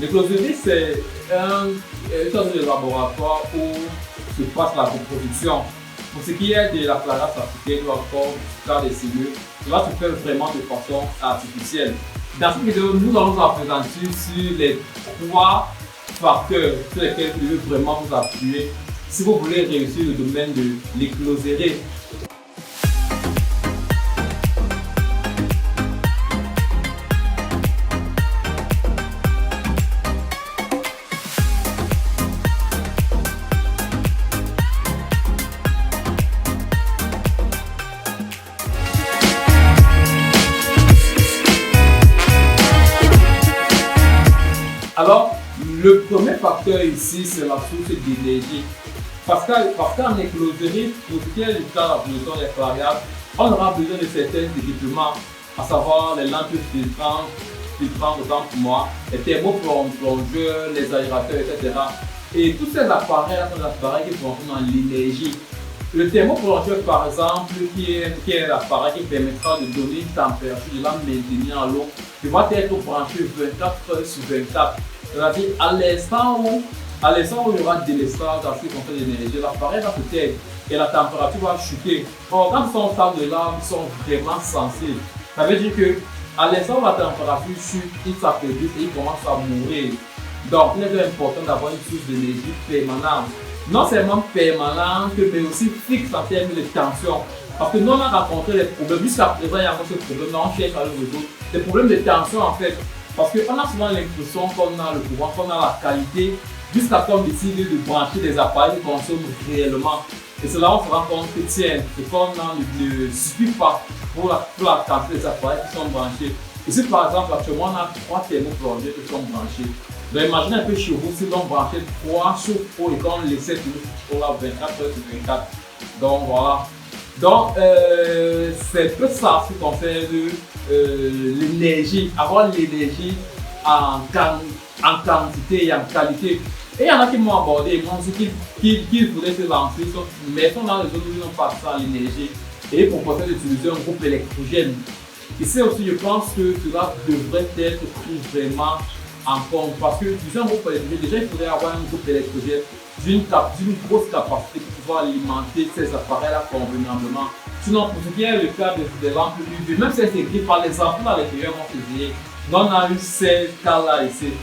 L'écloserie, c'est une sorte de laboratoire où se passe la reproduction. Pour ce qui est de la clarasse africaine ou encore du cas des cellules, cela se fait vraiment de façon artificielle. Dans cette vidéo, nous allons vous présenter sur les 3 facteurs sur lesquels je veux vraiment vous appuyer si vous voulez réussir le domaine de l'écloserie. Alors, le premier facteur ici, c'est la source d'énergie. Parce qu'en écloserie, pour ce qui est du cas de la production des variables, on aura besoin de certains équipements, à savoir les lampes filtrantes autant pour moi, les thermoplongeurs, les aérateurs, etc. Et tous ces appareils-là sont des appareils qui fonctionnent dans l'énergie. Le thermoplongeur, par exemple, qui est l'appareil qui permettra de donner une température, de la maintenir à l'eau, devra être branché 24 heures sur 24. C'est-à-dire à l'instant où il y aura délestage dans ce qui concerne l'énergie, l'appareil va se taire et la température va chuter. Or, quand ils sont au stade de larmes, ils sont vraiment sensibles. Ça veut dire qu'à l'instant où la température chute, ils s'affaiblissent et ils commencent à mourir. Donc, il est important d'avoir une source d'énergie permanente. Non seulement permanente, mais aussi fixe en termes de tension. Parce que nous, on a rencontré des problèmes. Jusqu'à présent, il y a encore ce problème. On cherche à le résoudre. Des problèmes de tension en fait. Parce qu'on a souvent l'impression qu'on a le pouvoir, qu'on a la qualité, jusqu'à ce qu'on décide de brancher des appareils qui consomment réellement. Et c'est là où on se rend compte que tiens, ce qu'on a ne suffit pas pour la quantité des appareils qui sont branchés. Ici par exemple, actuellement on a 3 thermoplongeurs qui sont branchés. Donc imaginez un peu chez vous si l'on branchait 3 chauffe-eau et qu'on laissait pour la 24 heures sur 24. Donc voilà. Donc c'est un peu ça ce qui concerne l'énergie, avoir l'énergie en quantité et en qualité. Et il y en a qui m'ont abordé et m'ont dit qu'ils voulaient se lancer, mais ils sont dans les zones où ils n'ont pas accès à l'énergie et pour proposer d'utiliser un groupe électrogène. Ici aussi, je pense que cela devrait être pris vraiment en compte parce que utiliser un groupe électrogène, déjà il faudrait avoir un groupe électrogène d'une grosse capacité pour pouvoir alimenter ces appareils-là convenablement. Sinon, pour ce qui est le cas des lampes UV, même si c'est écrit par les ampoules à l'intérieur, on a eu ces cas-là ici.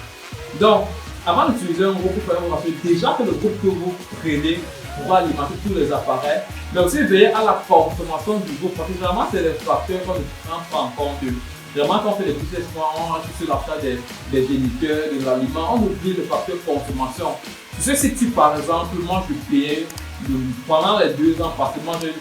Donc, avant d'utiliser un groupe, il faut avoir déjà que le groupe que vous prenez pourra alimenter tous les appareils, mais aussi veiller à la consommation du groupe parce que généralement, c'est des facteurs qu'on ne prend pas en compte. Vraiment, quand on fait des business, on achète sur l'achat des géniteurs, de l'aliment, on oublie le facteur consommation. Sur ce site, par exemple, moi je payais pendant les 2 ans parce que moi j'ai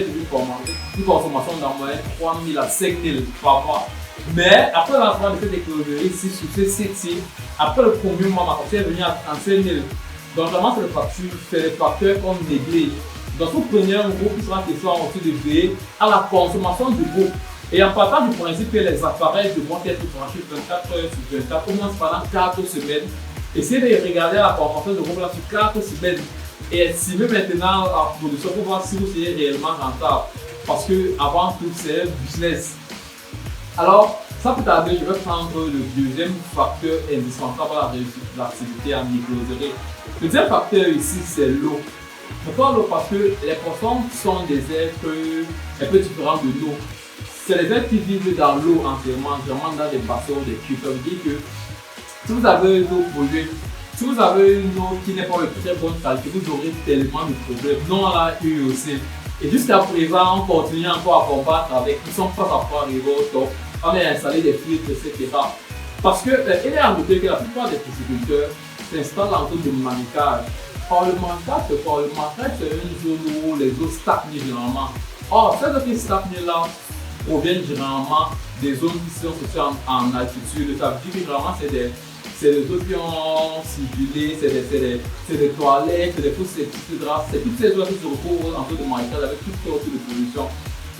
une consommation d'en moyenne 3 000 à 5 000 par mois. Mais après l'entrée de cette écloserie ici, sur ce site, après le premier mois, ma facture est venue à 35 000. Donc vraiment, c'est les facteurs qu'on néglige. Donc vous prenez un groupe qui sera question aussi de veiller à la consommation du groupe. Et en partant du principe que les appareils devront être branchés 24 heures sur 24, au moins pendant 4 semaines, essayez de regarder la consommation de groupe là sur 4 semaines et estimer maintenant la production pour voir si vous serez réellement rentable. Parce que avant tout, c'est un business. Alors, sans plus tarder, je vais prendre le deuxième facteur indispensable à la réussite de l'activité en écloserie. Le deuxième facteur ici, c'est l'eau. Pourquoi l'eau? Parce que les poissons sont des êtres un peu différents de nous. C'est les êtres qui vivent dans l'eau entièrement, généralement dans des bassins ou des cubes. Ça veut dire que si vous avez une eau polluée, si vous avez une eau qui n'est pas de très bonne qualité, vous aurez tellement de problèmes. Nous, on l'a eu aussi. Et jusqu'à présent, on continue encore à combattre avec. Ils sont pas à pouvoir arriver au top. On a installé des filtres, etc. Parce qu'il est à noter que la plupart des pisciculteurs s'installent en zone de marécage. Or, le marécage, c'est quoi? Le marécage, c'est une zone où les eaux stagnent généralement. Or, ces eaux qui stagnent là proviennent généralement des zones qui sont situées en altitude. Ça veut dire que généralement, c'est des eaux qui ont circulé, c'est des toilettes, c'est des fosses septiques, c'est toutes ces eaux qui se retrouvent en zone de marécage avec toutes sortes de pollution.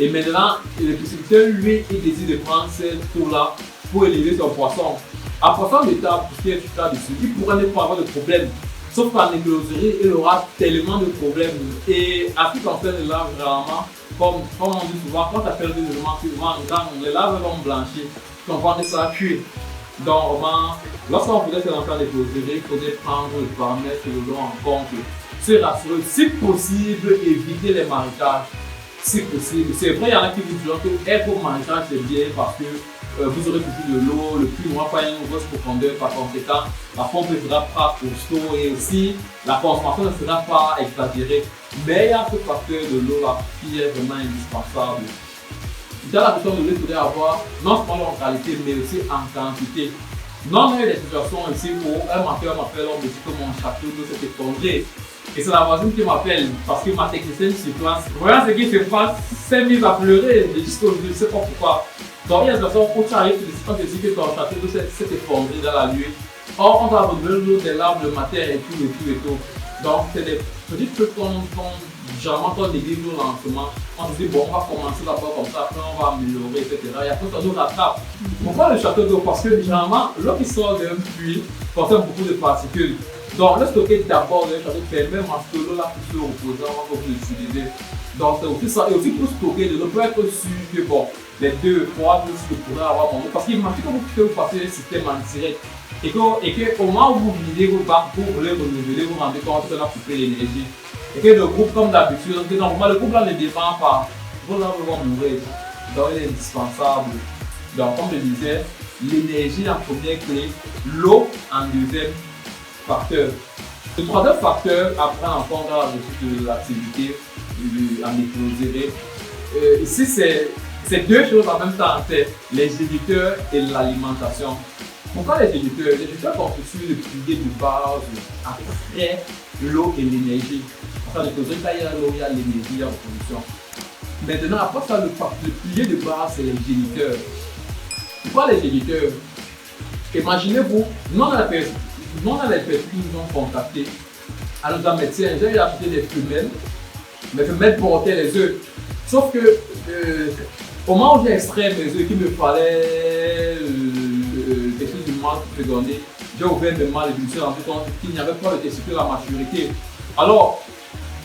Et maintenant, le pisciculteur, lui, il décide de prendre cette eau-là pour élever son poisson. Un poisson de table, qui est du cas dessus, il pourrait ne pas avoir de problème. Sauf qu'en écloserie, il aura tellement de problèmes. Et à ce qui concerne les larves, généralement, comme on dit souvent, quand tu as perdu le moment, les larves vont blanchir. Tu comprends que ça a cuit. Donc, vraiment, lorsqu'on voulait faire l'enfant d'écloserie, il faudrait prendre le paramètre de l'eau en compte, se rassurer, si possible, éviter les maritages. Si possible. C'est vrai, il y en a qui vous diront que être au marécage, c'est bien parce que vous aurez toujours de l'eau, le puits n'aura pas une grosse profondeur, par conséquent, la pompe ne sera pas costaud et aussi la consommation ne sera pas exagérée. Mais il y a ce facteur de l'eau là qui est vraiment indispensable. Dans la question de l'eau, il faudrait avoir non seulement en qualité, mais aussi en quantité. Non, on a eu des situations ici où un amateur m'appelle, on me dit que mon château d'eau s'est effondré. Et c'est la voisine qui m'appelle parce que ma technicienne sur place, voilà ce qui se passe, s'est mise à pleurer. Je ne sais pas pourquoi. Donc il y a des situations où tu arrives, tu te dis que ton château d'eau s'est effondré dans la nuit. Or, on doit redonner l'eau des larmes le matin et tout. Donc c'est des petites choses qu'on généralement quand on néglige le lancement, on se dit bon, on va commencer d'abord comme ça, après on va améliorer, etc. Et après ça nous rattrape. Pourquoi le château d'eau? Parce que généralement, l'eau qui sort d'un puits contient beaucoup de particules. Donc le stocker d'abord dans le château permet à ce que l'eau là puisse se reposer avant que vous l'utilisez. Donc c'est aussi ça. Et aussi pour stocker de l'eau, pour être sûr que bon, les 2, 3 jours, vous pourrez avoir mon eau. Parce qu'imagine que vous passez le système en direct. Et qu'au moment où vous videz vos bacs, vous voulez renouveler, vous vous rendez compte qu'on a coupé l'énergie. Et que le groupe, comme d'habitude, le groupe là ne dépend pas. Vous là, vous vont mourir. Donc il est indispensable. Donc comme je disais, l'énergie en première clé, l'eau en deuxième facteur. Le troisième facteur à prendre en compte dans la réussite de l'activité en écloserie, ici c'est deux choses en même temps, c'est les géniteurs et l'alimentation. Pourquoi les géniteurs? Les géniteurs constituent le pilier de base après l'eau et l'énergie. Enfin, l'écloserie, quand il y a l'eau, il y a l'énergie, il y a la production. Maintenant, après ça, le pilier de base, c'est les géniteurs. Pourquoi les géniteurs? Imaginez-vous, nous on a les personnes qui nous ont contactés. À notre médecin, j'ai acheté des femelles. Mes femelles portaient les œufs. Sauf que au moment où j'ai extrait mes œufs, qu'il me fallait quelque chose de mal pour féconder, j'ai ouvert mes mâles et je me suis rendu compte qu'il n'y avait pas de testicule à maturité. Alors,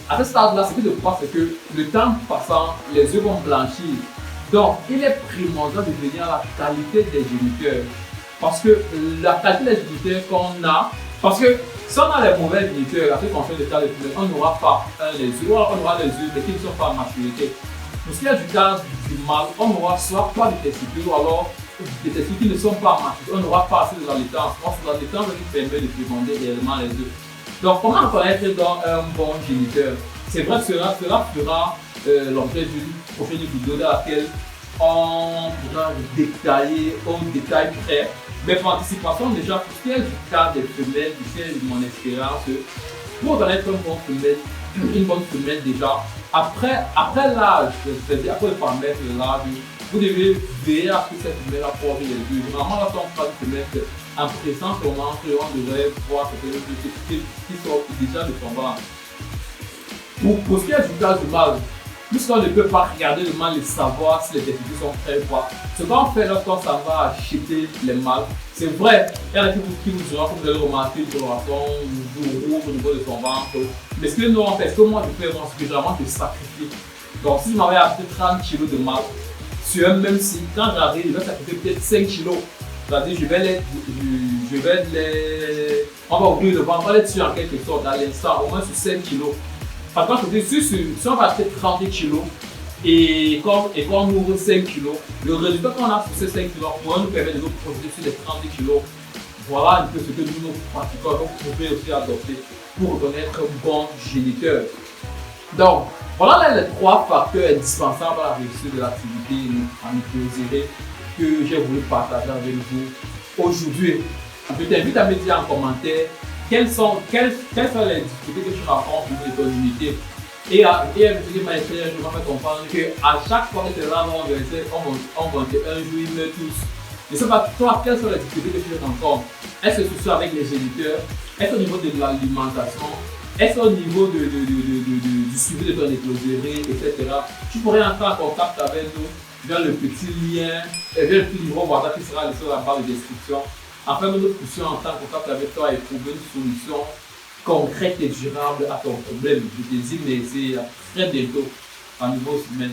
à ce stade-là, ce qui se passe, c'est que le temps passant, les œufs vont blanchir. Donc, il est primordial de venir à la qualité des géniteurs. Parce que la qualité des géniteurs qu'on a, parce que si on a les mauvais géniteurs, après qu'on fait le cas de femelles, on n'aura pas les œufs, on aura les œufs, mais qui ne sont pas à maturité. Pour ce qui est du cas du mâle, on n'aura soit pas de testicules, ou alors des testicules qui ne sont pas maturés, on n'aura pas assez de l'allaitement. C'est l'allaitement qui permet de féconder réellement les œufs. Donc, comment connaître dans un bon géniteur? C'est vrai que cela fera l'objet d'une prochaine vidéo dans laquelle on pourra détailler au détail près. Mais pour anticipation, déjà, pour ce qui est du cas des femelles, du fait de mon expérience, pour connaître une bonne femelle déjà, après l'âge, c'est-à-dire après le paramètre de l'âge, vous devez veiller à ce que cette femelle apporte les œufs. Normalement, là, on parle de femelle en présence au moment où on devrait voir que les œufs qui sortent déjà de son ventre. Pour ce qui est du cas du mâle, puisqu'on ne peut pas regarder le mâle et savoir si les testicules sont prêts ou pas, ce qu'on fait lorsqu'on s'en va acheter les mâles, c'est vrai, il y en a qui vous diront que vous allez remarquer une coloration rouge au niveau de son ventre. Mais ce que nous on fait, ce que moi je fais, c'est que généralement je sacrifie. Donc si je m'avais acheté 30 kg de mâles, sur un même site, quand j'arrive, je vais sacrifier peut-être 5 kg. C'est-à-dire on va ouvrir le ventre, on va les tuer en quelque sorte à l'instant, au moins sur 5 kg. Par contre, si on va acheter 30 kg et qu'on ouvre 5 kg, le résultat qu'on a sur ces 5 kg pourra nous permettre de nous projeter sur les 30 kg. Voilà un peu ce que nous pratiquons, vous pouvez aussi adopter pour reconnaître un bon géniteur. Donc, voilà les 3 facteurs indispensables à la réussite de l'activité en écloserie que j'ai voulu partager avec vous aujourd'hui. Je t'invite à me dire en commentaire quelles sont les difficultés que tu rencontres pour ton unité. Et à me dire, je vais faire comprendre qu'à chaque fois que tu es là, on va un jour, ils meurent tous. Je ne sais pas, toi, quelles sont les difficultés que tu rencontres? Est-ce que ce soit avec les géniteurs? Est-ce au niveau de l'alimentation? Est-ce au niveau du suivi de ton écloserie, etc. Tu pourrais entrer en contact avec nous via le petit lien, via le petit numéro WhatsApp qui sera laissé dans la barre de description. Afin que nous puissions entrer en contact avec toi et trouver une solution concrète et durable à ton problème. Je te dis merci, à très bientôt à nouveau semaine.